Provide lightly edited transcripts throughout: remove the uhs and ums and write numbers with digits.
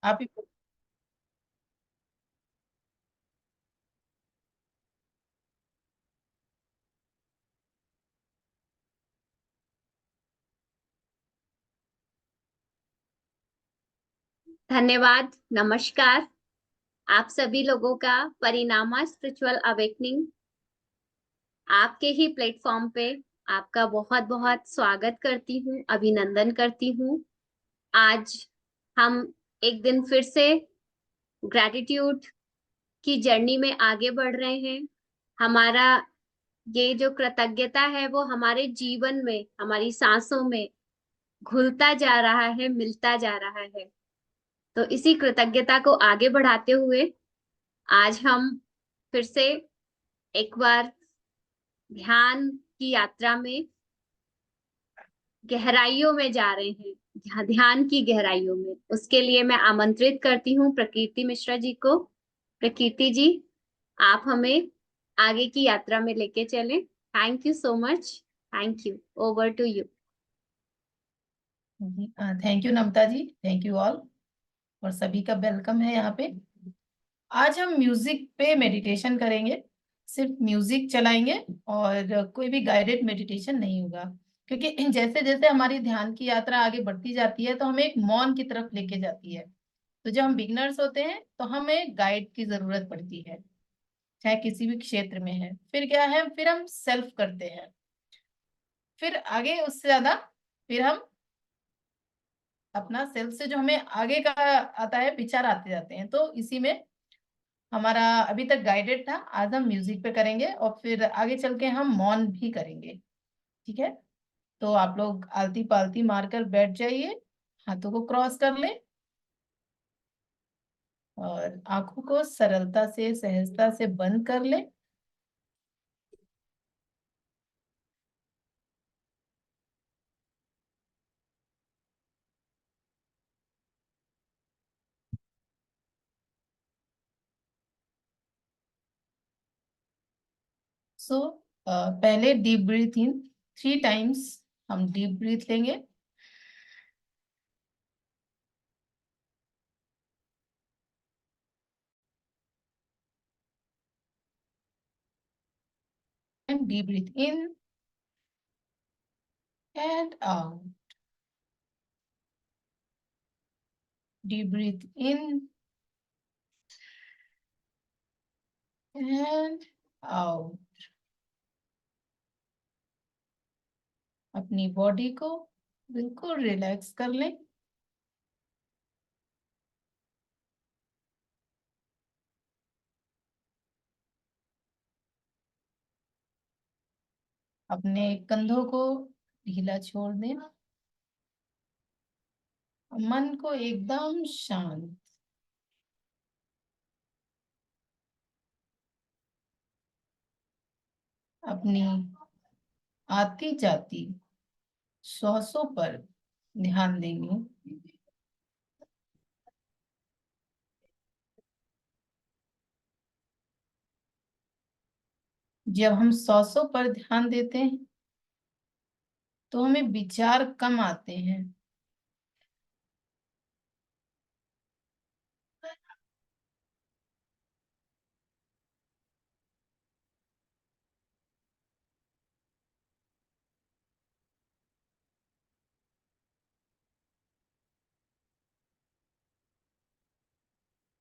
आप ही। धन्यवाद। नमस्कार। आप सभी लोगों का परिणामा स्पिरिचुअल अवेकनिंग आपके ही प्लेटफॉर्म पे आपका बहुत-बहुत स्वागत करती हूँ, अभिनंदन करती हूँ। आज हम एक दिन फिर से ग्रैटिट्यूड की जर्नी में आगे बढ़ रहे हैं। हमारा ये जो कृतज्ञता है वो हमारे जीवन में, हमारी सांसों में घुलता जा रहा है, मिलता जा रहा है। तो इसी कृतज्ञता को आगे बढ़ाते हुए आज हम फिर से एक बार ध्यान की यात्रा में गहराइयों में जा रहे हैं, ध्यान की गहराइयों में। उसके लिए मैं आमंत्रित करती हूँ प्रकीर्ति मिश्रा जी को। प्रकीर्ति जी, आप हमें आगे की यात्रा में लेके चलें। Thank you so much. Thank you. Over to you. Thank you Namrata ji, thank you all, और सभी का वेलकम है यहाँ पे। आज हम म्यूजिक पे मेडिटेशन करेंगे। सिर्फ म्यूजिक चलाएंगे और कोई भी गाइडेड मेडिटेशन नहीं होगा, क्योंकि जैसे जैसे हमारी ध्यान की यात्रा आगे बढ़ती जाती है तो हमें एक मौन की तरफ लेके जाती है। तो जब हम बिगनर्स होते हैं तो हमें गाइड की जरूरत पड़ती है, चाहे किसी भी क्षेत्र में है। फिर क्या है, फिर हम सेल्फ करते हैं, फिर आगे उससे ज्यादा, फिर हम अपना सेल्फ से जो हमें आगे का आता है विचार आते जाते हैं। तो इसी में हमारा अभी तक गाइडेड था, आज हम म्यूजिक पे करेंगे और फिर आगे चल के हम मौन भी करेंगे। ठीक है, तो आप लोग आलती पालती मारकर बैठ जाइए, हाथों को क्रॉस कर लें और आंखों को सरलता से सहजता से बंद कर लें। सो पहले डीप ब्रीथ इन 3 टाइम्स, हम डीप ब्रीथ लेंगे and deep breath in and out, deep breath in and out. अपनी बॉडी को बिल्कुल रिलैक्स कर लें। अपने कंधों को ढीला छोड़ दें, मन को एकदम शांत। अपनी आती जाती श्वासों पर ध्यान देंगे। जब हम श्वासों पर ध्यान देते हैं तो हमें विचार कम आते हैं।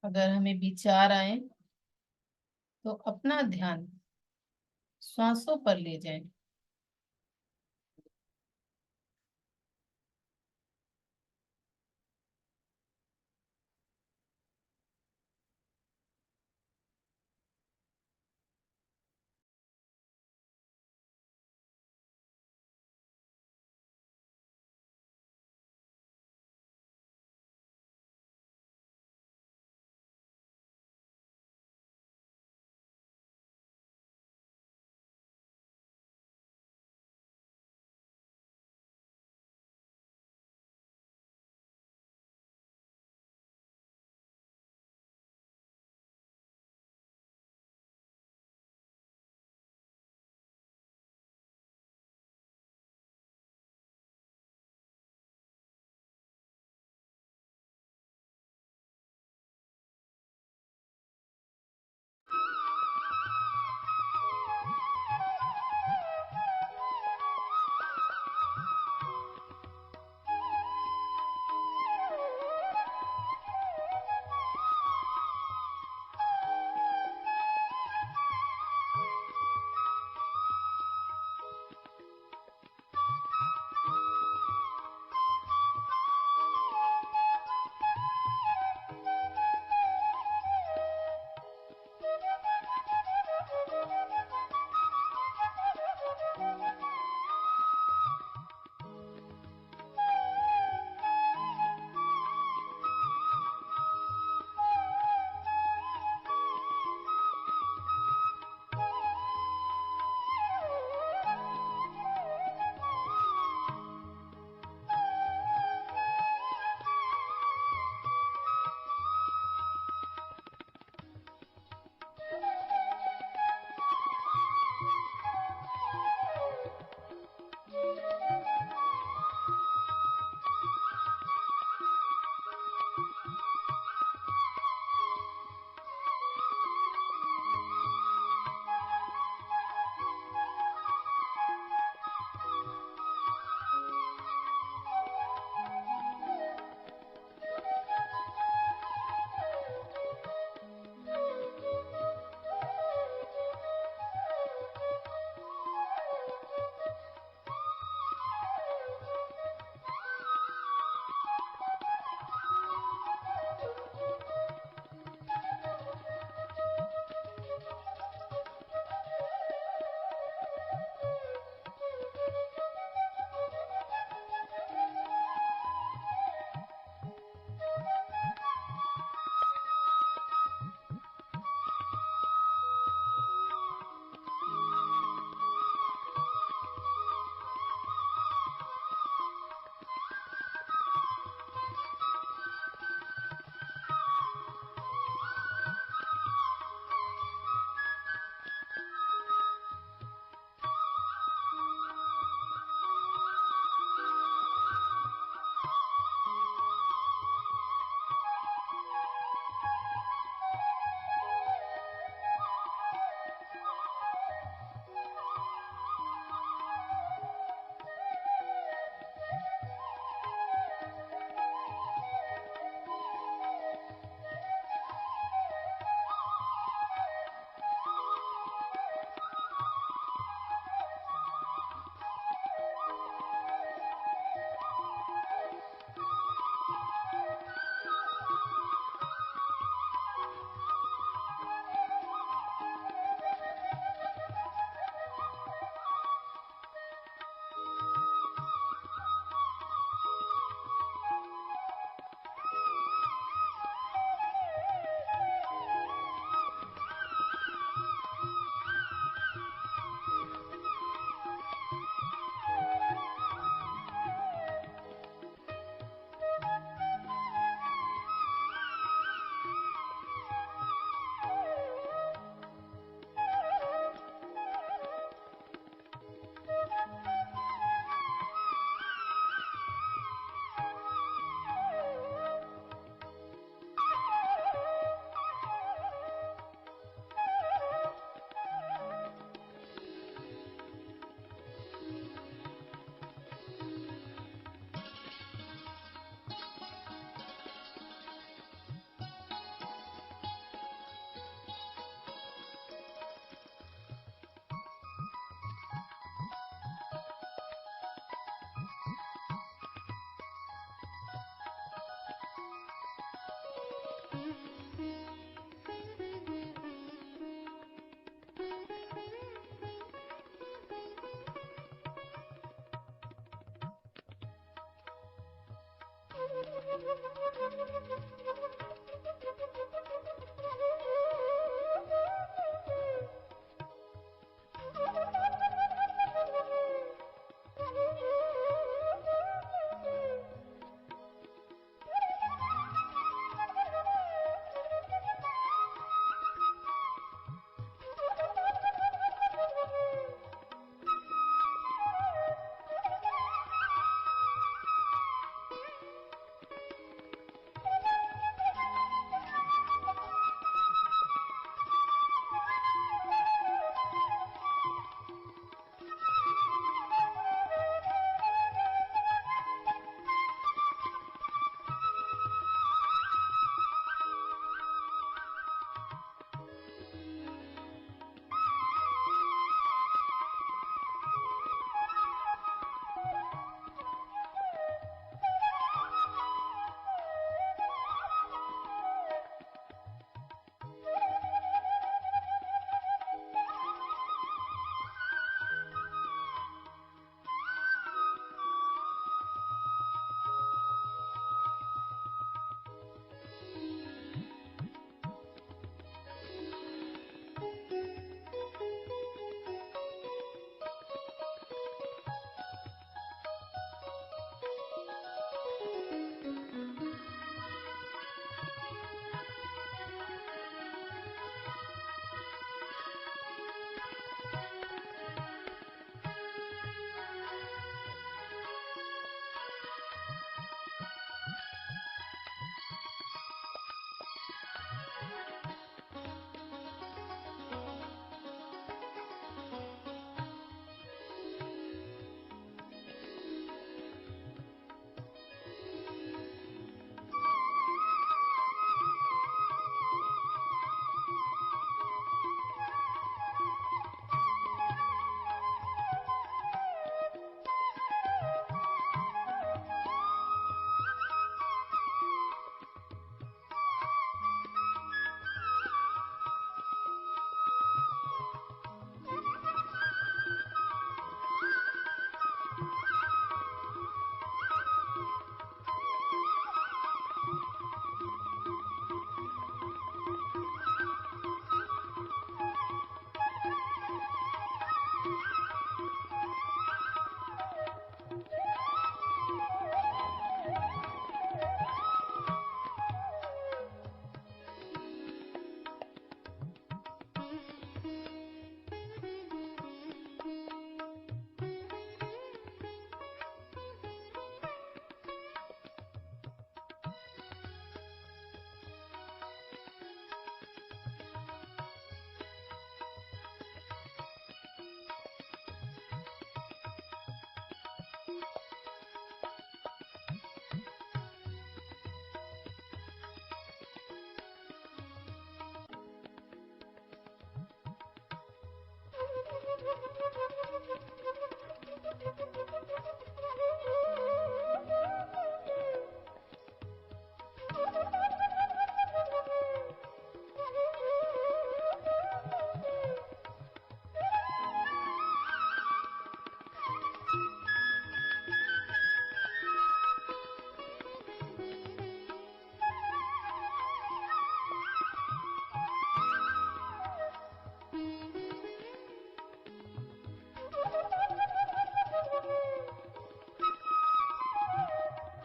अगर हमें विचार आए तो अपना ध्यान श्वासों पर ले जाएं।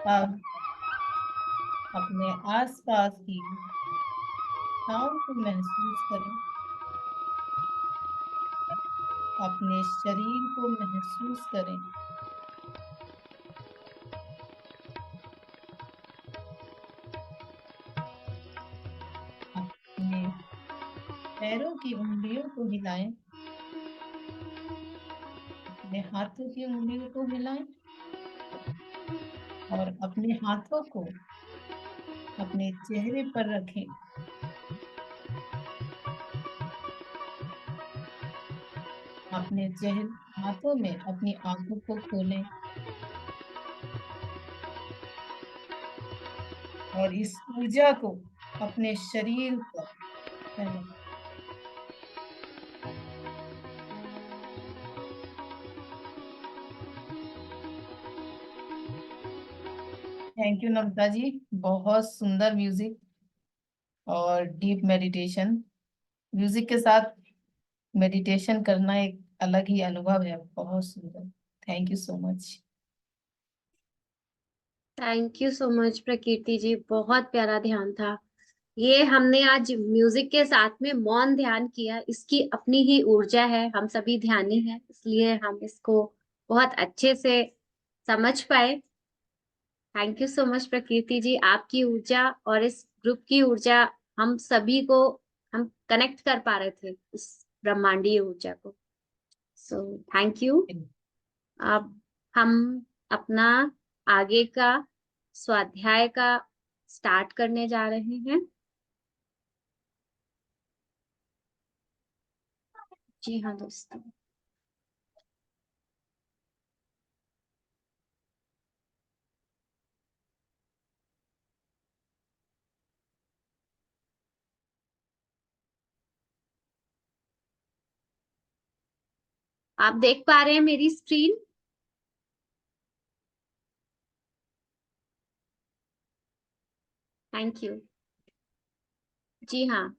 अब अपने आसपास की हवाओं को महसूस करें, अपने शरीर को महसूस करें। अपने पैरों की उंगलियों को हिलाएं, अपने हाथों की उंगलियों को हिलाएं और अपने हाथों को अपने चेहरे पर रखें। अपने हाथों में अपनी आंखों को खोलें और इस ऊर्जा को अपने शरीर पर फैलाएं। थैंक यू नम्रता जी, बहुत सुंदर म्यूजिक और डीप मेडिटेशन। म्यूजिक के साथ मेडिटेशन करना एक अलग ही अनुभव है, बहुत सुंदर। Thank you so much. Thank you so much Prakirti ji, बहुत प्यारा ध्यान था। ये हमने आज म्यूजिक के साथ में मौन ध्यान किया, इसकी अपनी ही ऊर्जा है। हम सभी ध्यानी हैं, इसलिए हम इसको बहुत अच्छे से समझ पाए। थैंक यू सो मच प्रकृति जी, आपकी ऊर्जा और इस ग्रुप की ऊर्जा, हम सभी को, हम कनेक्ट कर पा रहे थे इस ब्रह्मांडीय ऊर्जा को। So thank you. अब हम अपना आगे का स्वाध्याय का स्टार्ट करने जा रहे हैं। जी हाँ दोस्तों, आप देख पा रहे हैं मेरी स्क्रीन? Thank you. जी हाँ,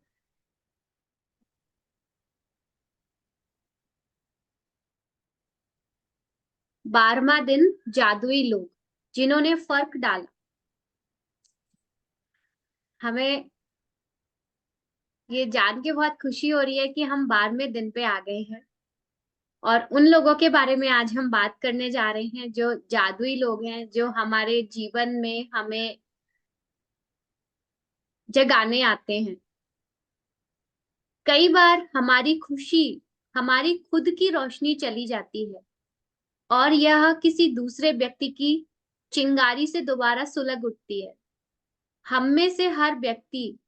12वां दिन, जादुई लोग जिन्होंने फर्क डाला। हमें ये जान के बहुत खुशी हो रही है कि हम 12वें दिन पे आ गए हैं, और उन लोगों के बारे में आज हम बात करने जा रहे हैं जो जादुई लोग हैं, जो हमारे जीवन में हमें जगाने आते हैं। कई बार हमारी खुशी, हमारी खुद की रोशनी चली जाती है, और यह किसी दूसरे व्यक्ति की चिंगारी से दोबारा सुलग उठती है। हम में से हर व्यक्ति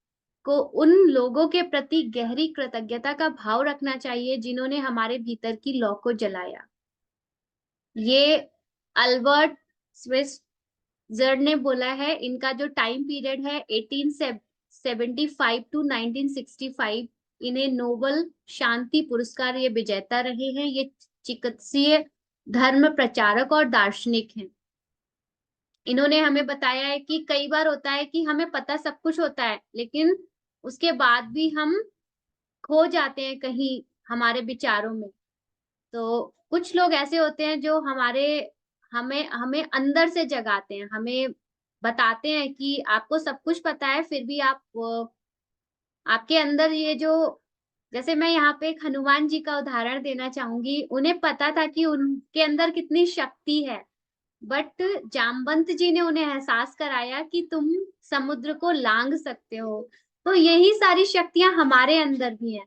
को उन लोगों के प्रति गहरी कृतज्ञता का भाव रखना चाहिए जिन्होंने हमारे भीतर की लौ को जलाया। ये अल्बर्ट स्विट्जर ने बोला है। इनका जो टाइम पीरियड है 1875 टू 1965, इन्हें नोबल शांति पुरस्कार ये विजेता रहे हैं। ये चिकित्सीय धर्म प्रचारक और दार्शनिक हैं। इन्होंने हमें बताया है कि कई बार होता है कि हमें पता सब कुछ होता है, लेकिन उसके बाद भी हम खो जाते हैं कहीं हमारे विचारों में। तो कुछ लोग ऐसे होते हैं जो हमारे हमें हमें अंदर से जगाते हैं, हमें बताते हैं कि आपको सब कुछ पता है, फिर भी आप आपके अंदर ये जो, जैसे मैं यहाँ पे एक हनुमान जी का उदाहरण देना चाहूंगी। उन्हें पता था कि उनके अंदर कितनी शक्ति है, बट जामवंत जी ने उन्हें एहसास कराया कि तुम समुद्र को लांघ सकते हो। तो यही सारी शक्तियां हमारे अंदर भी हैं।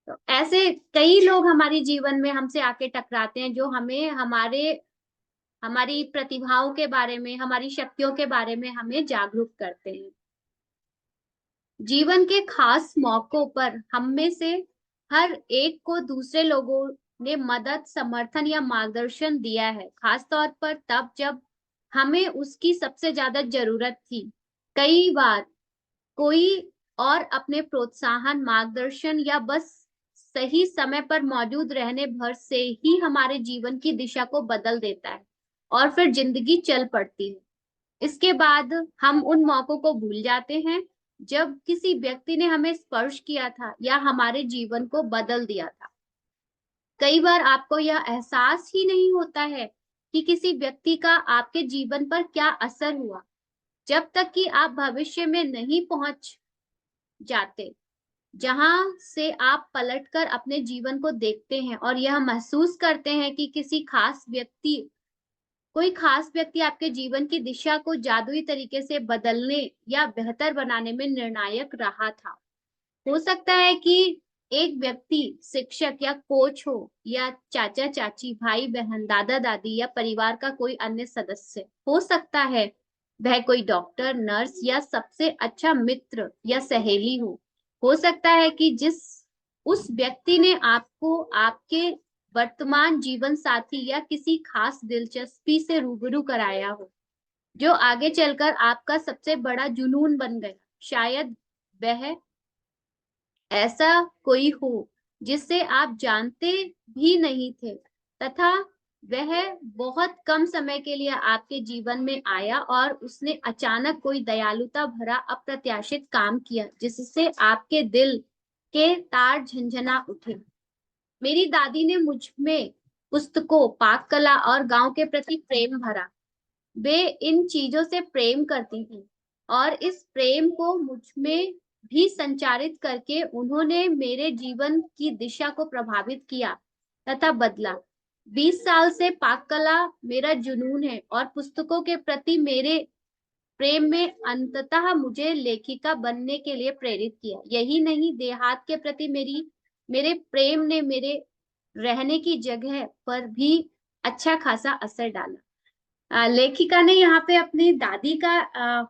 तो ऐसे कई लोग हमारे जीवन में हमसे आके टकराते हैं, जो हमें हमारी प्रतिभाओं के बारे में, हमारी शक्तियों के बारे में हमें जागरूक करते हैं। जीवन के खास मौकों पर हम में से हर एक को दूसरे लोगों ने मदद, समर्थन या मार्गदर्शन दिया है, खास तौर पर तब जब हमें उसकी सबसे ज्यादा जरूरत थी। कई बार कोई और अपने प्रोत्साहन, मार्गदर्शन या बस सही समय पर मौजूद रहने भर से ही हमारे जीवन की दिशा को बदल देता है, और फिर जिंदगी चल पड़ती है। इसके बाद हम उन मौकों को भूल जाते हैं जब किसी व्यक्ति ने हमें स्पर्श किया था या हमारे जीवन को बदल दिया था। कई बार आपको यह एहसास ही नहीं होता है कि किसी व्यक्ति का आपके जीवन पर क्या असर हुआ, जब तक कि आप भविष्य में नहीं पहुंच जाते, जहां से आप पलटकर अपने जीवन को देखते हैं और यह महसूस करते हैं कि कोई खास व्यक्ति आपके जीवन की दिशा को जादुई तरीके से बदलने या बेहतर बनाने में निर्णायक रहा था। हो सकता है कि एक व्यक्ति शिक्षक या कोच हो, या चाचा चाची, भाई बहन, दादा दादी, या परिवार का कोई अन्य सदस्य। हो सकता है वह कोई डॉक्टर, नर्स या सबसे अच्छा मित्र या सहेली हो सकता है कि जिस उस व्यक्ति ने आपको आपके वर्तमान जीवन साथी या किसी खास दिलचस्पी से रूबरू कराया हो, जो आगे चलकर आपका सबसे बड़ा जुनून बन गया। शायद वह ऐसा कोई हो जिससे आप जानते भी नहीं थे, तथा वह बहुत कम समय के लिए आपके जीवन में आया और उसने अचानक कोई दयालुता भरा अप्रत्याशित काम किया जिससे आपके दिल के तार झंझना उठे। मेरी दादी ने मुझ में पुस्तकों, पाक कला और गांव के प्रति प्रेम भरा। वे इन चीजों से प्रेम करती थी और इस प्रेम को मुझ में भी संचारित करके उन्होंने मेरे जीवन की दिशा को प्रभावित किया तथा बदला। 20 साल से पाक कला मेरा जुनून है और पुस्तकों के प्रति मेरे प्रेम में अंततः मुझे लेखिका बनने के लिए प्रेरित किया। यही नहीं, देहात के प्रति मेरे प्रेम ने मेरे रहने की जगह पर भी अच्छा खासा असर डाला। लेखिका ने यहाँ पे अपनी दादी का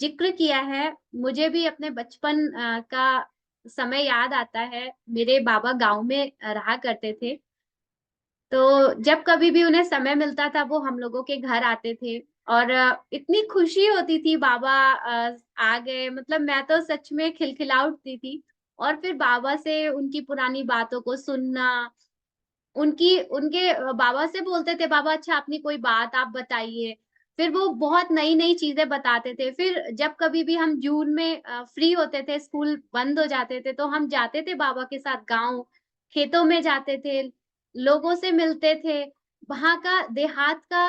जिक्र किया है। मुझे भी अपने बचपन का समय याद आता है। मेरे बाबा गांव में रहा करते थे, तो जब कभी भी उन्हें समय मिलता था वो हम लोगों के घर आते थे और इतनी खुशी होती थी बाबा आ गए, मतलब मैं तो सच में खिलखिला उठती थी। और फिर बाबा से उनकी पुरानी बातों को सुनना, उनकी उनके बाबा से बोलते थे, बाबा अच्छा अपनी कोई बात आप बताइए। फिर वो बहुत नई-नई चीज़ें बताते थे। फिर जब कभी भी हम जून में फ्री होते थे, स्कूल बंद हो जाते थे, तो हम जाते थे बाबा के साथ गाँव, खेतों में जाते थे, लोगों से मिलते थे। वहाँ का देहात का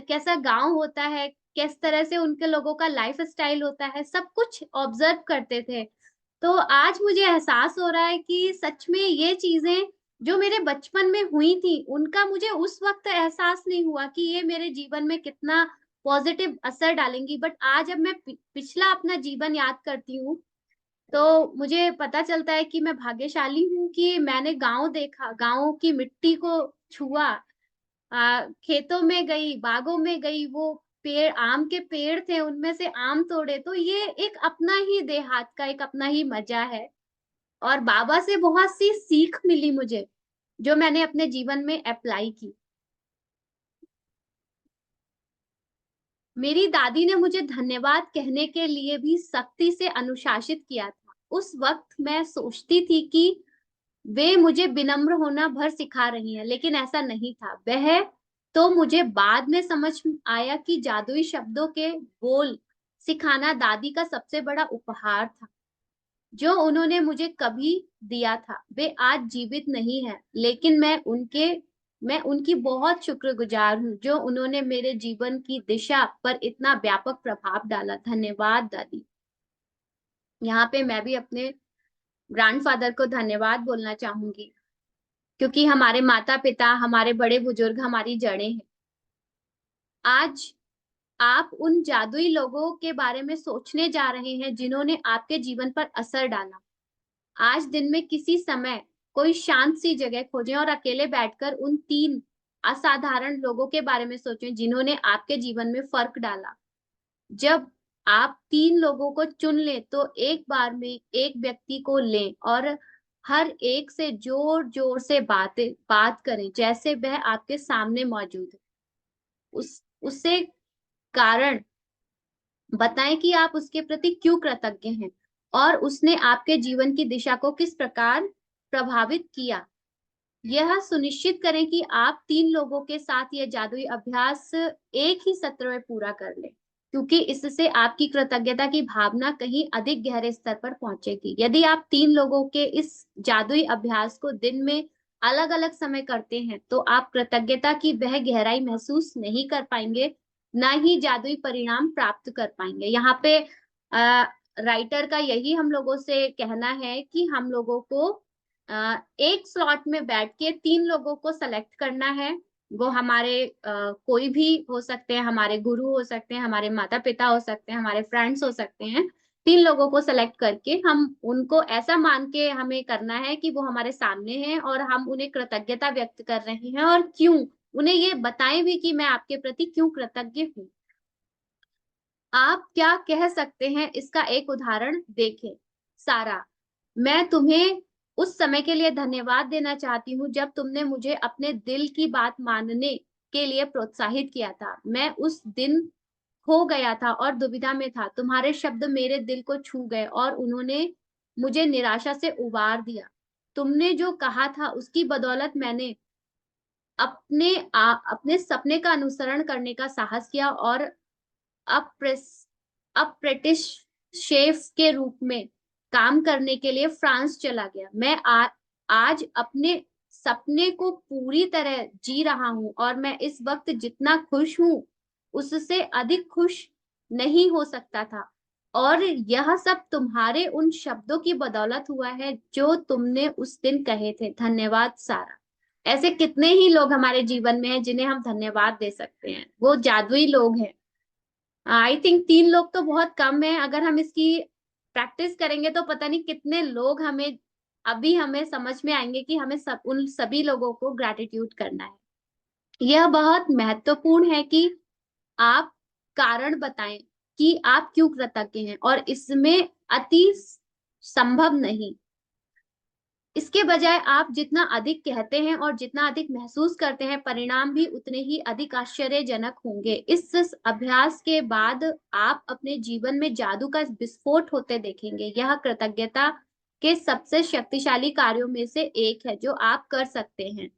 कैसा गाँव होता है, किस तरह से उनके लोगों का लाइफ़स्टाइल होता है, सब कुछ ऑब्ज़र्व करते थे। तो आज मुझे एहसास हो रहा है कि सच में ये चीज़ें जो मेरे बचपन में हुई थी, उनका मुझे उस वक़्त एहसास नहीं हुआ कि ये मेरे जीवन में कितना पॉज़िटिव असर डालेंगी। बट आज जब मैं पिछला अपना जीवन याद करती हूँ, तो मुझे पता चलता है कि मैं भाग्यशाली हूँ कि मैंने गाँव देखा, गाँव की मिट्टी को छुआ, खेतों में गई, बागों में गई, वो पेड़ आम के पेड़ थे, उनमें से आम तोड़े, तो ये एक अपना ही देहात का एक अपना ही मज़ा है। और बाबा से बहुत सी सीख मिली मुझे, जो मैंने अपने जीवन में अप्लाई की। मेरी दादी ने मुझे धन्यवाद कहने के लिए भी सख्ती से अनुशासित किया था। उस वक़्त मैं सोचती थी कि वे मुझे विनम्र होना भर सिखा रही हैं, लेकिन ऐसा नहीं था। वह तो मुझे बाद में समझ आया कि जादुई शब्दों के बोल सिखाना दादी का सबसे बड़ा उपहार था, जो उन्होंने मुझे कभी दिया था। वे आज जीवित नहीं हैं, लेकिन मैं उनकी बहुत शुक्रगुज़ार हूँ, जो उन्होंने मेरे जीवन की दिशा पर इतना व्यापक प्रभाव डाला। धन्यवाद दादी। यहाँ पे मैं भी अपने ग्रैंडफ़ादर को धन्यवाद बोलना चाहूँगी, क्योंकि हमारे माता-पिता, हमारे बड़े-बुजुर्ग हमारी जड़ें हैं। आज आप उन जादुई लोगों के बारे में सोचने जा रहे हैं, जिन्होंने आपके जीवन पर असर डाला। आज दिन में किसी समय कोई शांत सी जगह खोजें और अकेले बैठकर उन 3 असाधारण लोगों के बारे में सोचें, जिन्होंने आपके जीवन में फ़र्क डाला। जब आप 3 लोगों को चुन लें, तो एक बार में एक व्यक्ति को लें और हर एक से ज़ोर-ज़ोर से बात करें, जैसे वह आपके सामने मौजूद है। उससे कारण बताएँ कि आप उसके प्रति क्यों कृतज्ञ हैं और उसने आपके जीवन की दिशा को किस प्रकार प्रभावित किया। यह सुनिश्चित करें कि आप 3 लोगों के साथ यह जादुई अभ्यास एक ही सत्र में पूरा कर लें, क्योंकि इससे आपकी कृतज्ञता की भावना कहीं अधिक गहरे स्तर पर पहुँचेगी। यदि आप 3 लोगों के इस जादुई अभ्यास को दिन में अलग-अलग समय करते हैं, तो आप कृतज्ञता की वह गहराई महसूस नहीं कर पाएँगे, ना ही जादुई परिणाम प्राप्त कर पाएँगे। यहाँ पे राइटर का यही हम लोगों से कहना है कि हम लोगों को एक स्लॉट में बैठ के 3 लोगों को सेलेक्ट करना है। वो हमारे कोई भी हो सकते हैं, हमारे गुरु हो सकते हैं, हमारे माता-पिता हो सकते हैं, हमारे फ्रेंड्स हो सकते हैं। 3 लोगों को सेलेक्ट करके हम उनको ऐसा मान के हमें करना है कि वो हमारे सामने हैं और हम उन्हें कृतज्ञता व्यक्त कर रहे हैं और क्यों? उन्हें ये बताएँ भी कि मैं आपके प्रति क्यों कृतज्ञ हूँ। आप क्या कह सकते हैं, इसका एक उदाहरण देखें। सारा, मैं तुम्हें उस समय के लिए धन्यवाद देना चाहती हूँ जब तुमने मुझे अपने दिल की बात मानने के लिए प्रोत्साहित किया था। मैं उस दिन खो गया था और दुविधा में था। तुम्हारे शब्द मेरे दिल को छू गए और उन्होंने मुझे निराशा से उबार दिया। तुमने जो कहा था उसकी बदौलत मैंने अपने सपने का अनुसरण करने का साहस किया और अप्रेंटिस शेफ के रूप में काम करने के लिए फ्रांस चला गया। मैं आज अपने सपने को पूरी तरह जी रहा हूं और मैं इस वक्त जितना खुश हूं उससे अधिक खुश नहीं हो सकता था। और यह सब तुम्हारे उन शब्दों की बदौलत हुआ है जो तुमने उस दिन कहे थे। धन्यवाद सारा। ऐसे कितने ही लोग हमारे जीवन में हैं जिन्हें हम धन्यवाद दे सकते हैं, वो जादुई लोग हैं। आई थिंक 3 लोग तो बहुत कम है। अगर हम इसकी प्रैक्टिस करेंगे तो पता नहीं कितने लोग हमें समझ में आएंगे कि हमें उन सभी लोगों को ग्रैटिट्यूड करना है। यह बहुत महत्वपूर्ण है कि आप कारण बताएं कि आप क्यों कृतज्ञ हैं, और इसमें अति संभव नहीं। इसके बजाय आप जितना अधिक कहते हैं और जितना अधिक महसूस करते हैं, परिणाम भी उतने ही अधिक आश्चर्यजनक होंगे। इस अभ्यास के बाद आप अपने जीवन में जादू का विस्फोट होते देखेंगे। यह कृतज्ञता के सबसे शक्तिशाली कार्यों में से एक है जो आप कर सकते हैं।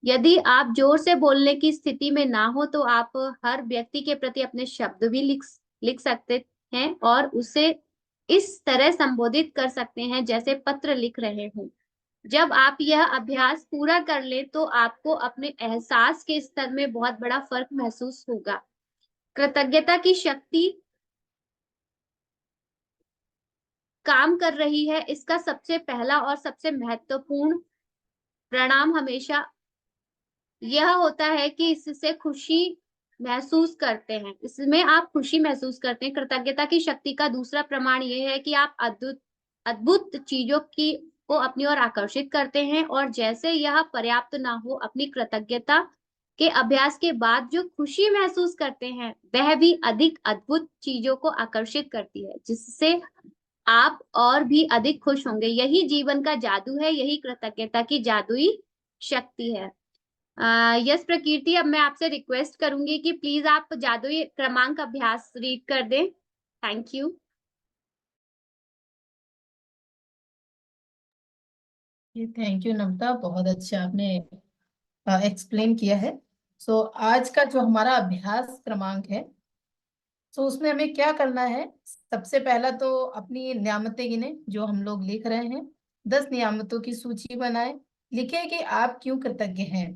यदि आप जोर से बोलने की स्थिति में ना हो तो आप हर व्यक्ति के प्रति अपने शब्द भी लिख सकते हैं और उसे इस तरह संबोधित कर सकते हैं जैसे पत्र लिख रहे हों। जब आप यह अभ्यास पूरा कर लें तो आपको अपने एहसास के स्तर में बहुत बड़ा फर्क महसूस होगा। कृतज्ञता की शक्ति काम कर रही है। इसका सबसे पहला और सबसे महत्वपूर्ण परिणाम हमेशा यह होता है कि इससे खुशी महसूस करते हैं। इसमें आप खुशी महसूस करते हैं। कृतज्ञता की शक्ति का दूसरा प्रमाण यह है कि आप अद्भुत अद्भुत चीजों की को अपनी ओर आकर्षित करते हैं, और जैसे यह पर्याप्त ना हो, अपनी कृतज्ञता के अभ्यास के बाद जो खुशी महसूस करते हैं वह भी अधिक अद्भुत चीजों को आकर्षित करती है, जिससे आप और भी अधिक खुश होंगे। यही जीवन का जादू है, यही कृतज्ञता की जादुई शक्ति है। यस प्रकृति, अब मैं आपसे रिक्वेस्ट करूंगी कि प्लीज आप जादुई क्रमांक अभ्यास रीड कर दें। Thank you. थैंक यू नम्रता, बहुत अच्छा आपने एक्सप्लेन किया है। सो आज का जो हमारा अभ्यास क्रमांक है, तो उसमें हमें क्या करना है। सबसे पहला तो अपनी नियामतें गिने जो हम लोग लिख रहे हैं। 10 नियामतों की सूची बनाएं। लिखें कि आप क्यों कृतज्ञ हैं।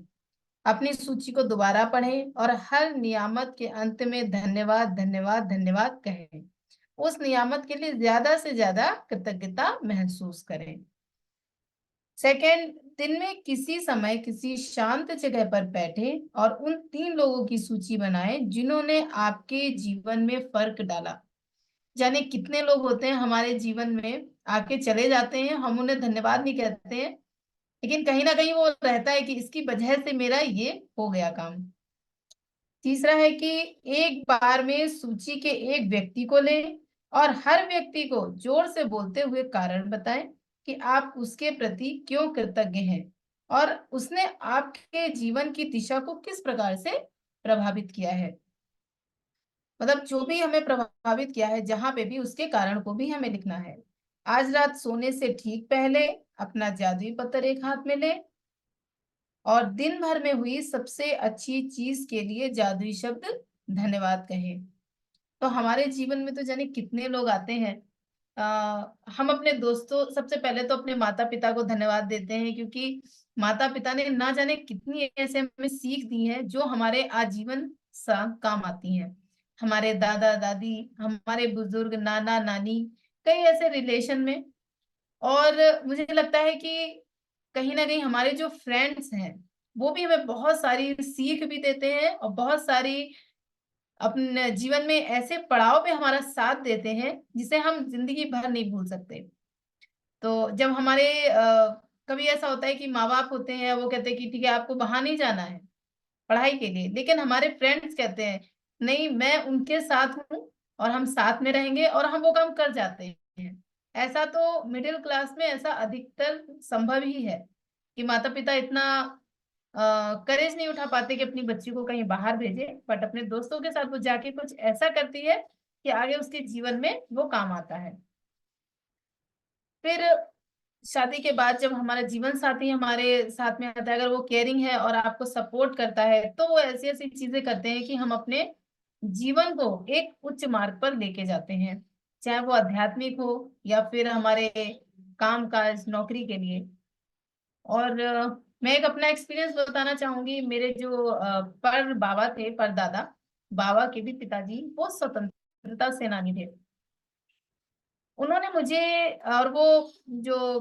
अपनी सूची को दोबारा पढ़ें और हर नियामत के अंत में धन्यवाद धन्यवाद धन्यवाद कहें। उस नियामत के लिए ज्यादा से ज्यादा कृतज्ञता महसूस करें। सेकंड, दिन में किसी समय किसी शांत जगह पर बैठे और उन 3 लोगों की सूची बनाएं जिन्होंने आपके जीवन में फर्क डाला। जाने कितने लोग होते हैं हमारे जीवन में, आके चले जाते हैं, हम उन्हें धन्यवाद नहीं कहते हैं, लेकिन कहीं ना कहीं वो रहता है कि इसकी वजह से मेरा ये हो गया काम। तीसरा है कि एक बार में सूची के एक व्यक्ति को लें और हर व्यक्ति को जोर से बोलते हुए कारण बताएं कि आप उसके प्रति क्यों कृतज्ञ हैं और उसने आपके जीवन की दिशा को किस प्रकार से प्रभावित किया है। मतलब जो भी हमें प्रभावित किया है, जहां पे भी, उसके कारण को भी हमें लिखना है। आज रात सोने से ठीक पहले अपना जादुई पत्थर एक हाथ में लें और दिन भर में हुई सबसे अच्छी चीज के लिए जादुई शब्द धन्यवाद कहें। तो हमारे जीवन में तो जाने कितने लोग आते हैं। हम अपने दोस्तों, सबसे पहले तो अपने माता पिता को धन्यवाद देते हैं, क्योंकि माता पिता ने ना जाने कितनी ऐसे हमें सीख दी है जो हमारे आजीवन काम आती हैं। हमारे दादा दादी, हमारे बुजुर्ग, नाना नानी, कई ऐसे रिलेशन में। और मुझे लगता है कि कहीं ना कहीं हमारे जो फ्रेंड्स हैं वो भी हमें बहुत सारी सीख भी देते हैं और बहुत सारी अपने जीवन में ऐसे पड़ाव पे हमारा साथ देते हैं जिसे हम जिंदगी भर नहीं भूल सकते। तो जब हमारे कभी ऐसा होता है कि माँ बाप होते हैं, वो कहते हैं कि ठीक है आपको बाहर नहीं जाना है पढ़ाई के लिए, लेकिन हमारे फ्रेंड्स कहते हैं नहीं, मैं उनके साथ हूँ और हम साथ में रहेंगे, और हम वो काम कर जाते हैं। ऐसा तो मिडिल क्लास में ऐसा अधिकतर संभव ही है कि माता पिता इतना करेज नहीं उठा पाते कि अपनी बच्ची को कहीं बाहर भेजे, बट अपने दोस्तों के साथ वो जाके कुछ ऐसा करती है कि आगे उसके जीवन में वो काम आता है। फिर शादी के बाद जब हमारा जीवन साथी हमारे साथ में आता है, अगर वो केयरिंग है और आपको सपोर्ट करता है, तो वो ऐसी ऐसी चीजें करते हैं कि हम अपने जीवन को एक उच्च मार्ग पर लेके जाते हैं, चाहे वो आध्यात्मिक हो या फिर हमारे काम काज नौकरी के लिए। और मैं एक अपना एक्सपीरियंस बताना चाहूंगी। मेरे जो पर बाबा थे, परदादा, बाबा के भी पिताजी, वो स्वतंत्रता सेनानी थे। उन्होंने मुझे, और वो जो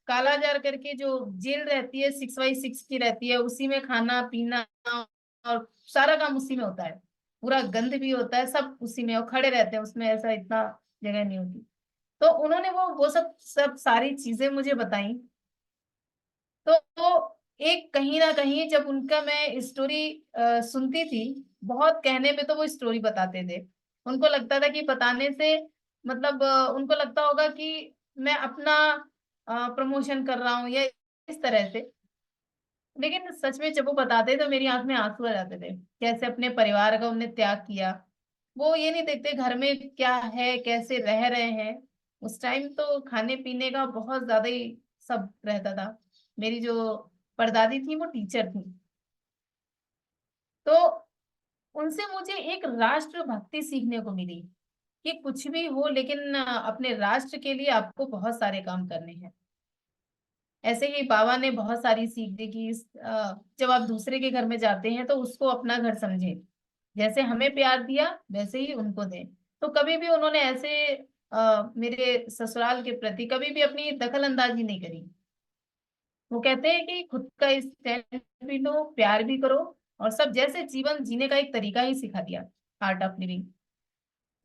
कालाजार करके जो जेल रहती है, 6x6 की रहती है, उसी में खाना पीना और सारा काम उसी में होता है, पूरा गंद भी होता है, सब उसी में, और खड़े रहते हैं उसमें, ऐसा इतना जगह नहीं होती। तो उन्होंने वो सब सब सारी चीजें मुझे बताई। तो एक कहीं ना कहीं जब उनका मैं स्टोरी सुनती थी, बहुत कहने पे तो वो स्टोरी बताते थे, उनको लगता था कि बताने से मतलब उनको लगता होगा कि मैं अपना प्रमोशन कर रहा हूँ या इस तरह से। लेकिन सच में जब वो बताते तो मेरी आंख में आंसू आ जाते थे, कैसे अपने परिवार का उन्होंने त्याग किया। वो ये नहीं देखते घर में क्या है, कैसे रह रहे हैं। उस टाइम तो खाने पीने का बहुत ज्यादा ही सब रहता था। मेरी जो परदादी थी वो टीचर थी, तो उनसे मुझे एक राष्ट्र भक्ति सीखने को मिली कि कुछ भी हो, लेकिन अपने राष्ट्र के लिए आपको बहुत सारे काम करने हैं। ऐसे ही बाबा ने बहुत सारी सीख दी कि जब आप दूसरे के घर में जाते हैं तो उसको अपना घर समझें, जैसे हमें प्यार दिया वैसे ही उनको दें। तो कभी भी उन्होंने ऐसे मेरे ससुराल के प्रति कभी भी अपनी दखल अंदाजी नहीं करी। वो कहते हैं कि खुद का स्टैंड भी लो, प्यार भी करो, और सब जैसे जीवन जीने का एक तरीका ही सिखा दिया, आर्ट ऑफ लिविंग।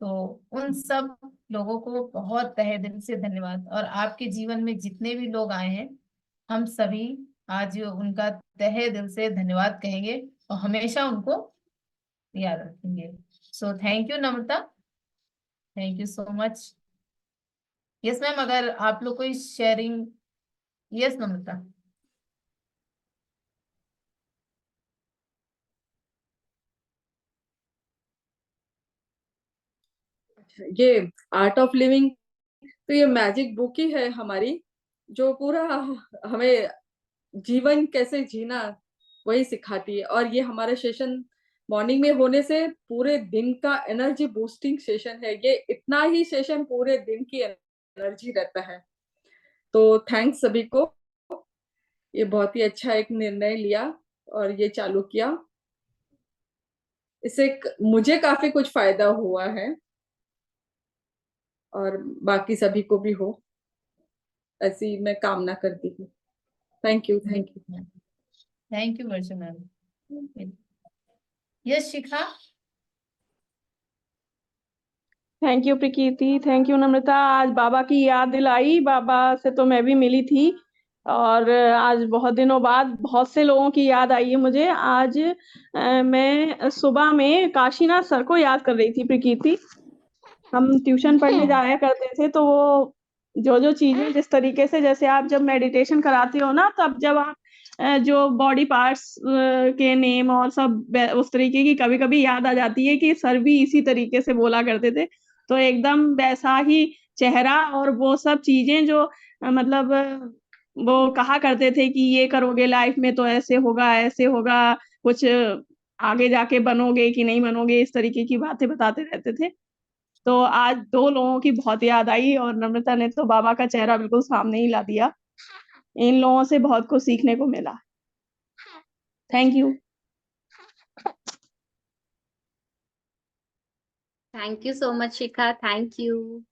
तो उन सब लोगों को बहुत तहे दिल से धन्यवाद। और आपके जीवन में जितने भी लोग आए हैं, हम सभी आज उनका तहे दिल से धन्यवाद कहेंगे और हमेशा उनको याद रखेंगे। So thank you Namrata, thank you so much. Yes ma'am, अगर आप लोग कोई शेयरिंग। यस नम्रता। ये आर्ट ऑफ लिविंग तो ये मैजिक बुक ही है हमारी, जो पूरा हमें जीवन कैसे जीना वही सिखाती है। और ये हमारा सेशन मॉर्निंग में होने से पूरे दिन का एनर्जी बूस्टिंग सेशन है। ये इतना ही सेशन पूरे दिन की एनर्जी रहता है। तो थैंक्स सभी को, ये बहुत ही अच्छा एक निर्णय लिया और ये चालू किया। इससे मुझे काफी कुछ फायदा हुआ है और बाकी सभी को भी हो, ऐसी मैं कामना करती हूँ। Thank you, thank you. Thank you Varsha ma'am. Yes Shikha. Thank you Prakirti, thank you Namrata. आज बाबा की याद दिलाई, बाबा से तो मैं भी मिली थी और आज बहुत दिनों बाद बहुत से लोगों की याद आई है मुझे। आज मैं सुबह में काशीनाथ सर को याद कर रही थी प्रकीर्ति। हम ट्यूशन पढ़ने जाया करते थे, तो वो जो चीजें जिस तरीके से, जैसे आप जब मेडिटेशन कराते हो ना, तब जब आप जो बॉडी पार्ट्स के नेम और सब उस तरीके की कभी कभी याद आ जाती है कि सर भी इसी तरीके से बोला करते थे। तो एकदम वैसा ही चेहरा और वो सब चीजें जो मतलब वो कहा करते थे कि ये करोगे लाइफ में तो ऐसे होगा, ऐसे होगा, कुछ आगे जाके बनोगे कि नहीं बनोगे, इस तरीके की बातें बताते रहते थे। तो आज 2 लोगों की बहुत याद आई और नम्रता ने तो बाबा का चेहरा बिल्कुल सामने ही ला दिया। इन लोगों से बहुत कुछ सीखने को मिला। Thank you. Thank you so much Shikha, thank you.